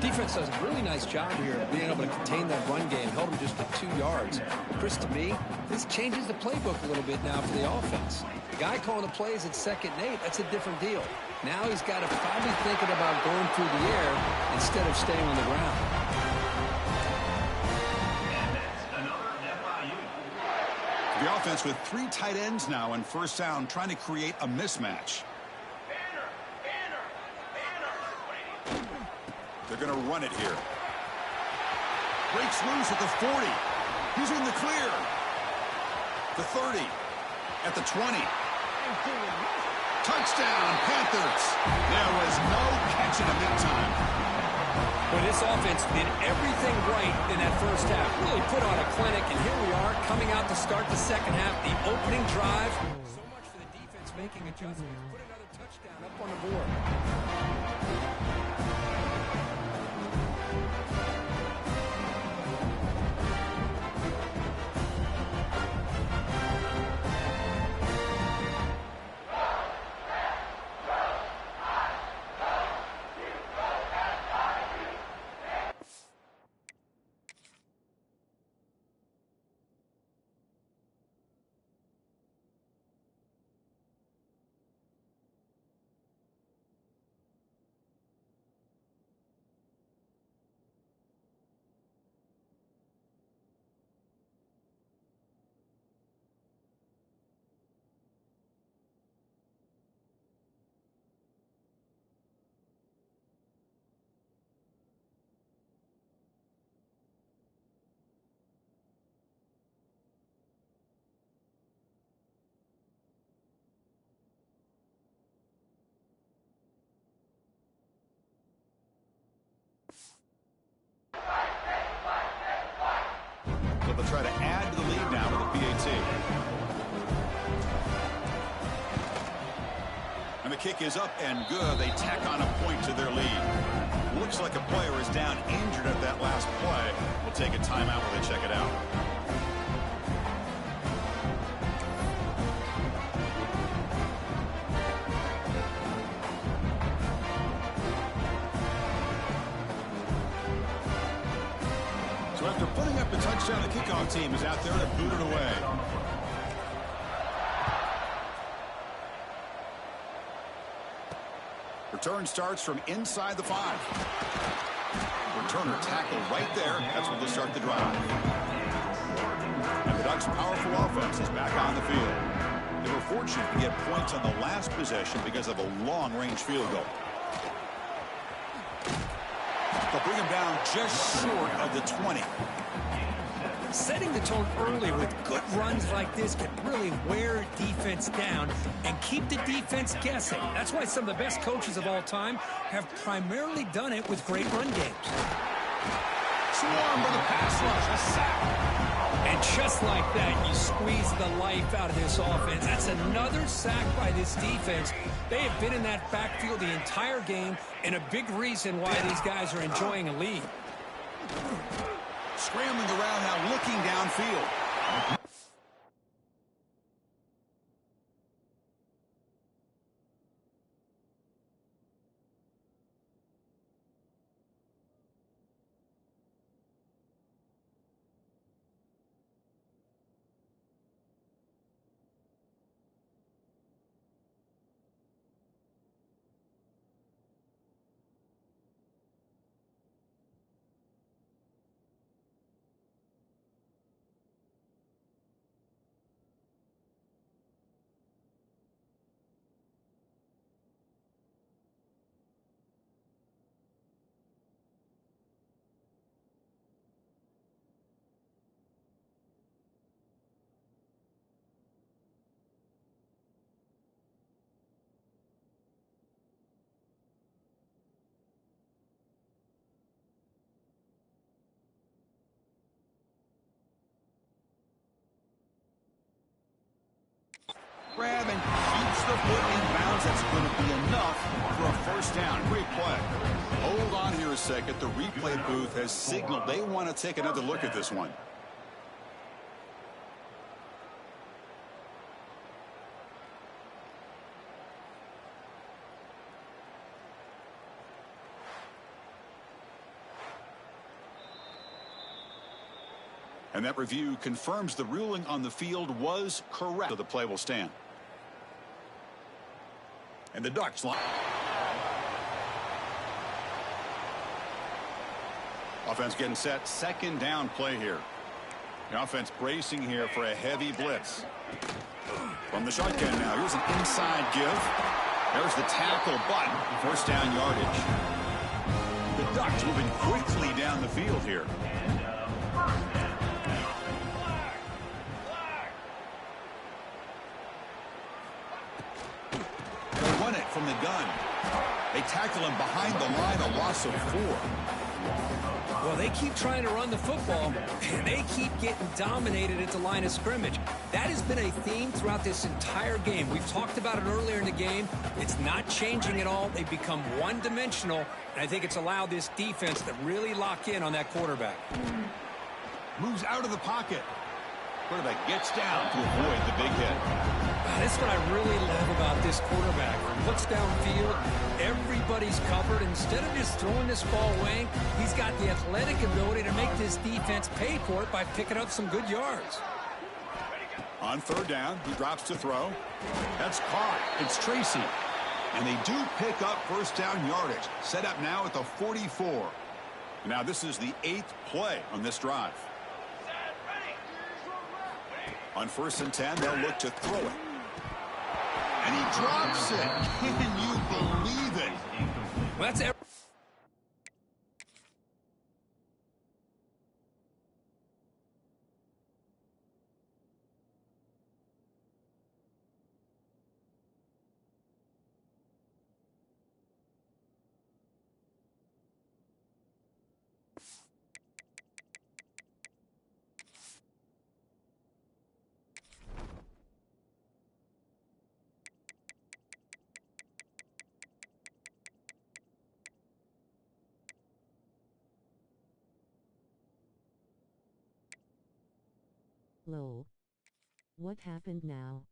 Defense does a really nice job here of being able to contain that run game, held him just to 2 yards. Chris, to me, this changes the playbook a little bit now for the offense. The guy calling the plays at 2nd and 8, that's a different deal. Now he's got to probably thinking about going through the air instead of staying on the ground. And that's another FIU. The offense with 3 tight ends now on 1st down, trying to create a mismatch. They're going to run it here. Breaks loose at the 40. He's in the clear. The 30. At the 20. Touchdown, Panthers. There was no catching him that time. Well, this offense did everything right in that first half. Really put on a clinic, and here we are coming out to start the 2nd half. The opening drive. So much for the defense making adjustments. Put another touchdown up on the board. so they'll try to add to the lead now with a PAT. And the kick is up and good. They tack on a point to their lead. Looks like a player is down injured at that last play. We'll take a timeout while they check it out. So after putting up the touchdown, the kickoff team is out there to boot it away. Return starts from inside the 5. Returner tackle right there. That's where they'll start the drive. And the Ducks' powerful offense is back on the field. They were fortunate to get points on the last possession because of a long-range field goal. They'll bring him down just short of the 20. Setting the tone early with good runs like this can really wear defense down and keep the defense guessing. That's why some of the best coaches of all time have primarily done it with great run games. Swarm with a pass rush, a sack. And just like that, you squeeze the life out of this offense. That's another sack by this defense. They have been in that backfield the entire game, and a big reason why these guys are enjoying a lead. Scrambling around now, looking downfield. Grab and keeps the foot in bounds. That's going to be enough for a first down. Great play. Hold on here a second. The replay booth has signaled they want to take another look at this one. And that review confirms the ruling on the field was correct. So the play will stand. And the Ducks line. Offense getting set. Second down play here. The offense bracing here for a heavy blitz. From the shotgun now. Here's an inside give. There's the tackle, but first down yardage. The Ducks moving quickly down the field here. From the gun. They tackle him behind the line, a loss of 4. Well, they keep trying to run the football, and they keep getting dominated at the line of scrimmage. That has been a theme throughout this entire game. We've talked about it earlier in the game. It's not changing at all. They've become one-dimensional, and I think it's allowed this defense to really lock in on that quarterback. Moves out of the pocket. Quarterback gets down to avoid the big hit. That's what I really love about this quarterback. Looks downfield, everybody's covered. Instead of just throwing this ball away, he's got the athletic ability to make this defense pay for it by picking up some good yards. On third down, he drops to throw. That's caught. It's Tracy. And they do pick up first down yardage. Set up now at the 44. Now this is the 8th play on this drive. On 1st and 10, they'll look to throw it. And he drops it. Can you believe it? Well, that's every Lol. What happened now?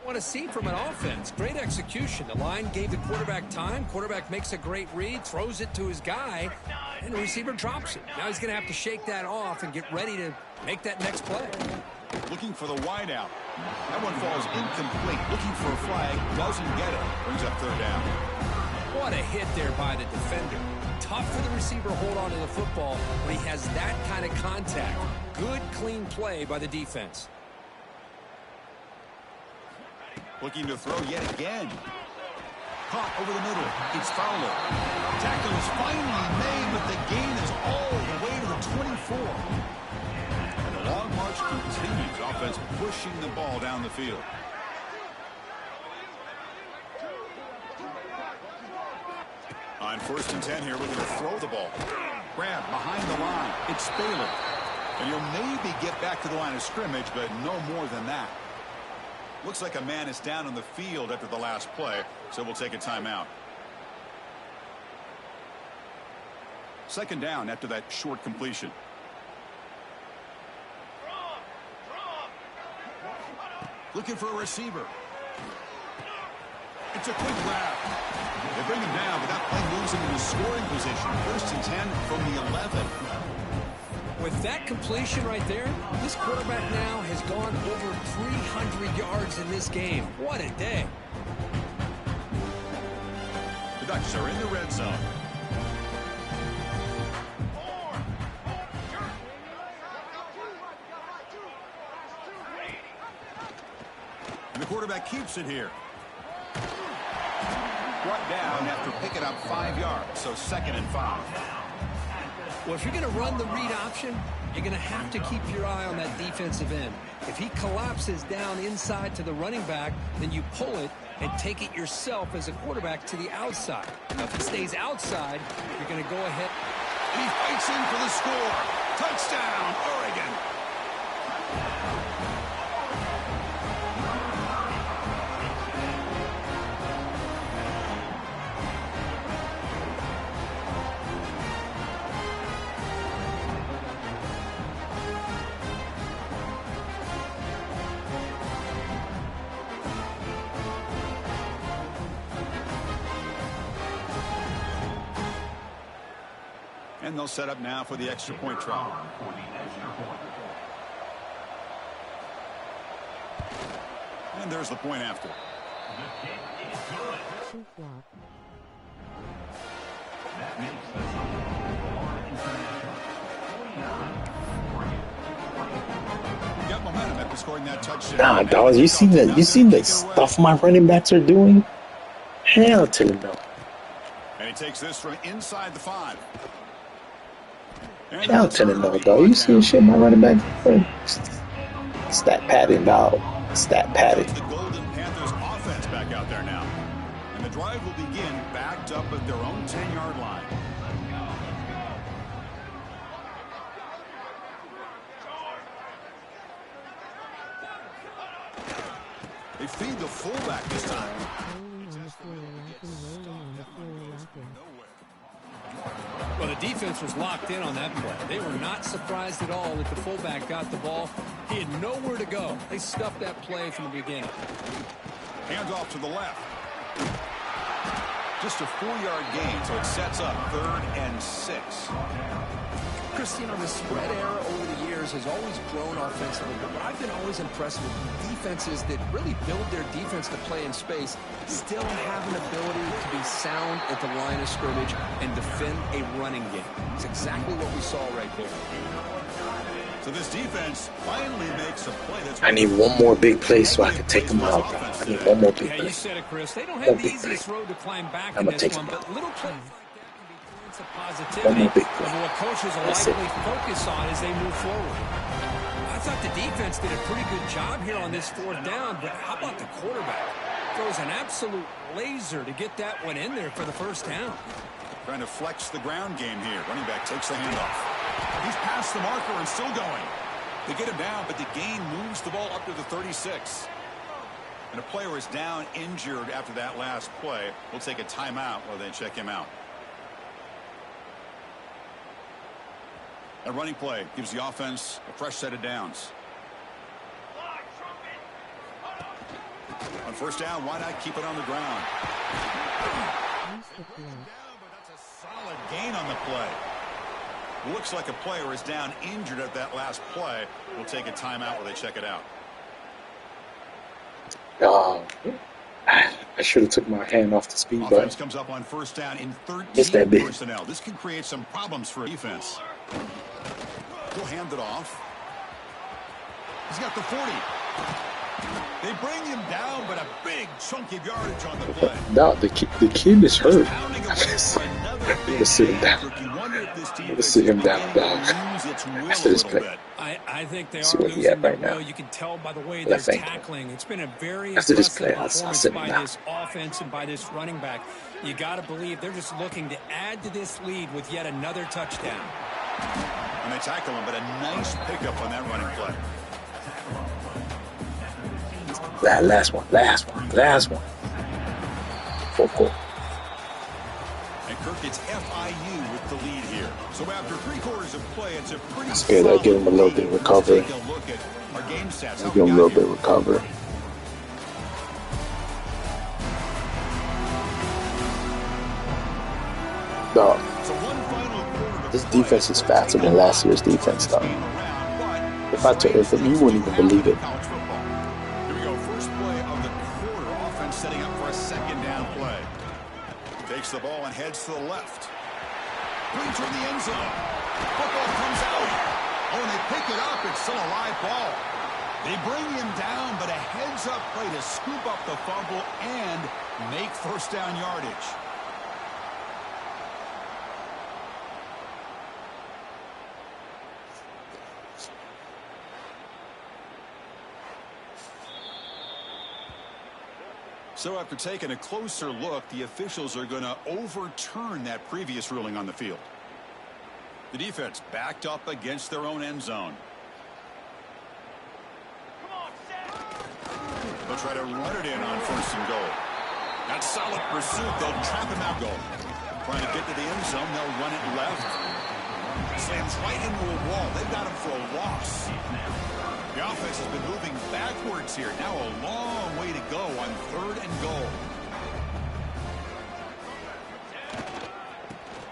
Want to see from an offense. Great execution. The line gave the quarterback time. Quarterback makes a great read, throws it to his guy, and the receiver drops it. Now he's going to have to shake that off and get ready to make that next play. Looking for the wide out. That one falls incomplete. Looking for a flag. Doesn't get it. Brings up third down. What a hit there by the defender. Tough for the receiver to hold on to the football when he has that kind of contact. Good, clean play by the defense. Looking to throw yet again. Caught over the middle. It's Fowler. Tackle is finally made, but the gain is all the way to the 24. And the long march continues. Offense pushing the ball down the field. On 1st and 10 here, we're going to throw the ball. Grab behind the line. It's Baylor. And he'll maybe get back to the line of scrimmage, but no more than that. Looks like a man is down on the field after the last play, so we'll take a timeout. 2nd down after that short completion. Looking for a receiver. It's a quick grab. They bring him down, but that play moves him into scoring position. 1st and 10 from the 11. With that completion right there, this quarterback now has gone over 300 yards in this game. What a day. The Ducks are in the red zone. And the quarterback keeps it here. Brought down after picking up 5 yards, so 2nd and 5. Well, if you're going to run the read option, you're going to have to keep your eye on that defensive end. If he collapses down inside to the running back, then you pull it and take it yourself as a quarterback to the outside. Now, if it stays outside, you're going to go ahead. He fights in for the score. Touchdown, Oregon. And they'll set up now for the extra point try. And there's the point after. Two flop. That makes the score Got momentum after scoring that touchdown. Nah, dog, you seen the stuff my running backs are doing? Hell to the no. And he takes this from inside the 5. And Hell to the no, dog. You see the shit my running back? Stat padding, dog. Stat padding. the Golden Panthers offense back out there now. And the drive will begin backed up at their own 10-yard line. They feed the fullback this time. Rolling on the floor, laughing. Well, the defense was locked in on that play. They were not surprised at all that the fullback got the ball. He had nowhere to go. They stuffed that play from the beginning. Hands off to the left. Just a 4-yard gain, so it sets up 3rd and 6. Christine, on the spread era over the years has always grown offensively, but I've been always impressed with defenses that really build their defense to play in space, still have an ability to be sound at the line of scrimmage and defend a running game. It's exactly what we saw right there. So this defense finally makes a play that's... I need one more big play so I can take them out. I need one more big Yeah, you play. said it, Chris. They don't have the easiest road to climb back in this one, but little plays of positivity of what coaches will likely focus on as they move forward. I thought the defense did a pretty good job here on this 4th down, but how about the quarterback? Throws an absolute laser to get that one in there for the first down. Trying to flex the ground game here. Running back takes the handoff. He's past the marker and still going. They get him down, but the gain moves the ball up to the 36. And a player is down injured after that last play. We'll take a timeout while they check him out. A running play gives the offense a fresh set of downs. On first down, why not keep it on the ground? But that's a solid gain on the play. Looks like a player is down injured at that last play. We'll take a timeout while they check it out. I should have took my hand off the speed button. Offense comes up on first down in 13 personnel. This can create some problems for defense. He'll hand it off. He's got the 40. They bring him down, but a big chunk of yardage on the play. No, the kid is hurt. I'm gonna sit him down. I'm gonna sit him down, dog. After this play. I think they See are what he losing at right their now. will. You can tell by the way they're tackling. It's been a very After this impressive play, I'll performance sit him by down. this offense and by this running back. You got to believe they're just looking to add to this lead with yet another touchdown. And they tackle him, but a nice pickup on that running play. Last one. 4 quarter. And Kirk gets FIU with the lead here. So after 3 quarters of play, it's a pretty Scared I'll give him a little bit of recovery. Take a look at our game stats. I'll give him a little bit of recovery. Dog. So one final quarter to This play. defense is faster than last year's defense, though. If you wouldn't even believe it. College football. Here we go. First play of the quarter. Offense setting up for a second down play. Takes the ball and heads to the left. Brings her in the end zone. Football comes out. Oh, and they pick it up. It's still a live ball. They bring him down, but a heads-up play to scoop up the fumble and make first down yardage. So after taking a closer look, the officials are going to overturn that previous ruling on the field. The defense backed up against their own end zone. They'll try to run it in on first and goal. That's solid pursuit. They'll trap him out goal. Trying to get to the end zone. They'll run it left. Slams right into a wall. They've got him for a loss. The offense has been moving backwards here. Now a long way to go on third and goal.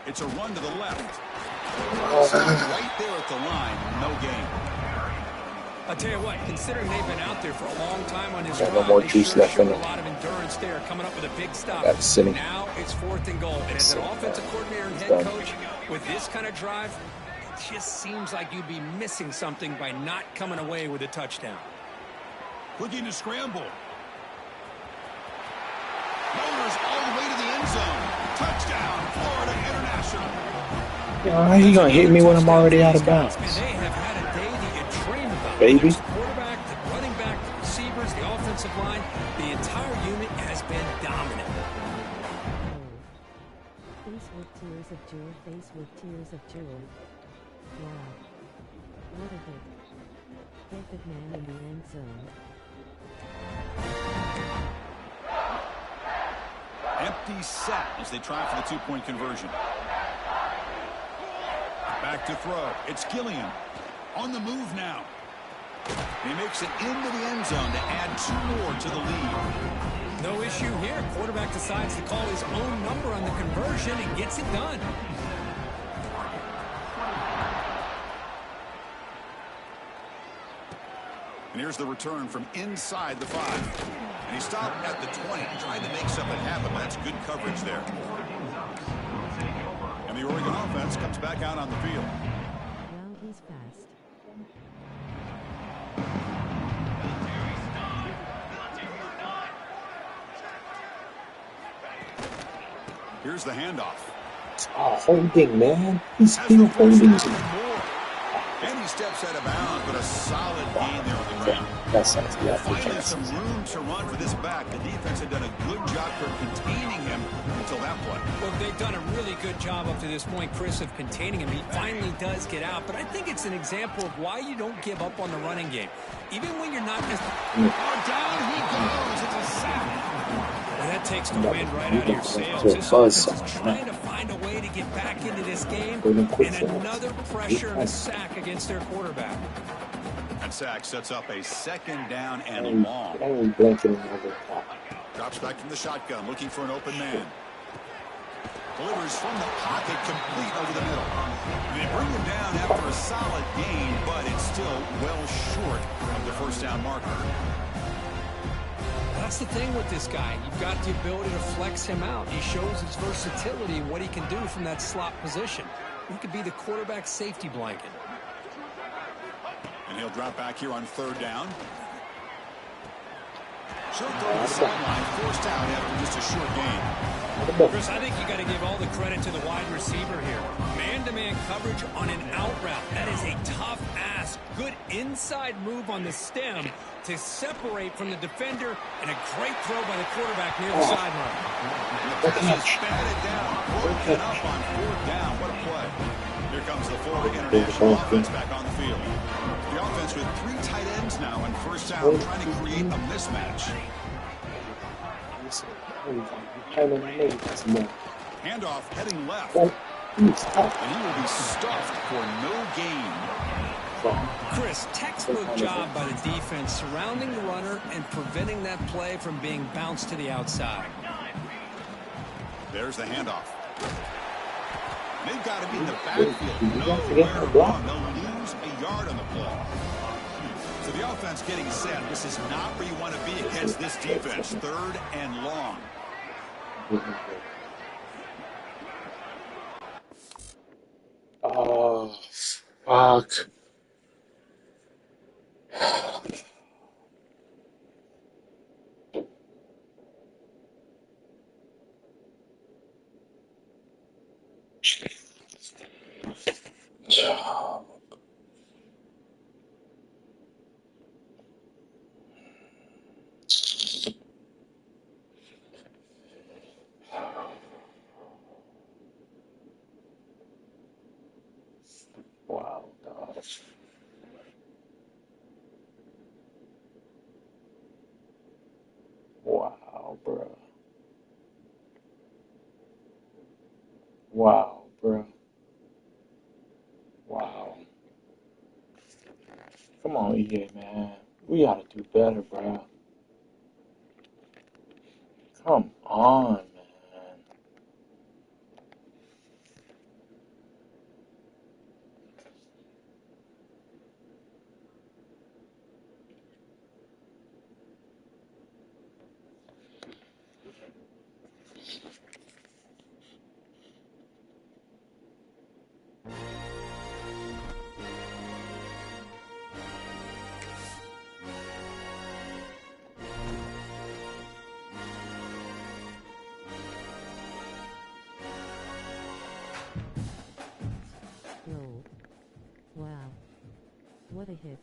It's a run to the left. Right there at the line. No gain. I'll tell you what, considering they've been out there for a long time on this Got run, no more they juice sure left showed in a them. lot of endurance there, coming up with a big stop. That's sitting. Now it's 4th and goal. And as an offensive coordinator and head done. coach, with this kind of drive, it just seems like you'd be missing something by not coming away with a touchdown. Looking to scramble. Bowlers all the way to the end zone. Touchdown, Florida International. He gonna hit me when I'm already out of bounds. And they have had a day that you dream about. Baby. There's the quarterback, the running back, the receivers, the offensive line. The entire unit has been dominant. Face with tears of joy, face with tears of joy. Wow. What a hit. Perfect man in the end zone. Empty set as they try for the 2-point conversion. Back to throw. It's Gilliam on the move now. He makes it into the end zone to add 2 more to the lead. No issue here. Quarterback decides to call his own number on the conversion and gets it done. And here's the return from inside the 5. And he stopped at the 20, trying to make something happen. That's good coverage there. And the Oregon offense comes back out on the field. Wow, he's fast. Here's the handoff. Oh, holding, man. He's Has still the first holding. down and more. And he steps out of bounds, but a solid gain there on the ground. That sounds And like finally, some room to run for this back. The defense had done a good job for containing him until that play. Well, they've done a really good job up to this point, Chris, of containing him. He finally does get out, but I think it's an example of why you don't give up on the running game. Even when you're not... Oh, down he goes. It's a sack. Well, that takes the wind right out of your sails. This offense is trying to find a way to get back into this game, and another pressure and a sack against their quarterback. And sack sets up a second down and long. Drops back from the shotgun, looking for an open man. Delivers from the pocket, complete over the middle. They bring him down after a solid gain, but it's still well short of the first down marker. That's the thing with this guy. You've got the ability to flex him out. He shows his versatility and what he can do from that slot position. He could be the quarterback safety blanket. And he'll drop back here on third down. She'll throw to the sideline, forced out after just a short gain. Chris, I think you got to give all the credit to the wide receiver here. Man-to-man coverage on an out route. That is a tough ask. Good inside move on the stem to separate from the defender, and a great throw by the quarterback near the sideline. This is batted down, broken up on fourth down. What a play. Here comes the Florida International offense back on the field. The offense with 3 tight ends now in first down, trying to create a mismatch. Handoff heading left. And he will be stuffed for no gain. Chris, textbook job by the defense surrounding the runner and preventing that play from being bounced to the outside. There's the handoff. They've got to be in the backfield. Nowhere to run. They'll lose a yard on the play. So the offense getting set. This is not where you want to be against this defense. Third and long. Oh, fuck. Wow, dog. Wow, bro. Wow, bro. Wow. Come on, EA, man. We gotta do better, bro. Come on, man. Roll. Wow. What a hit.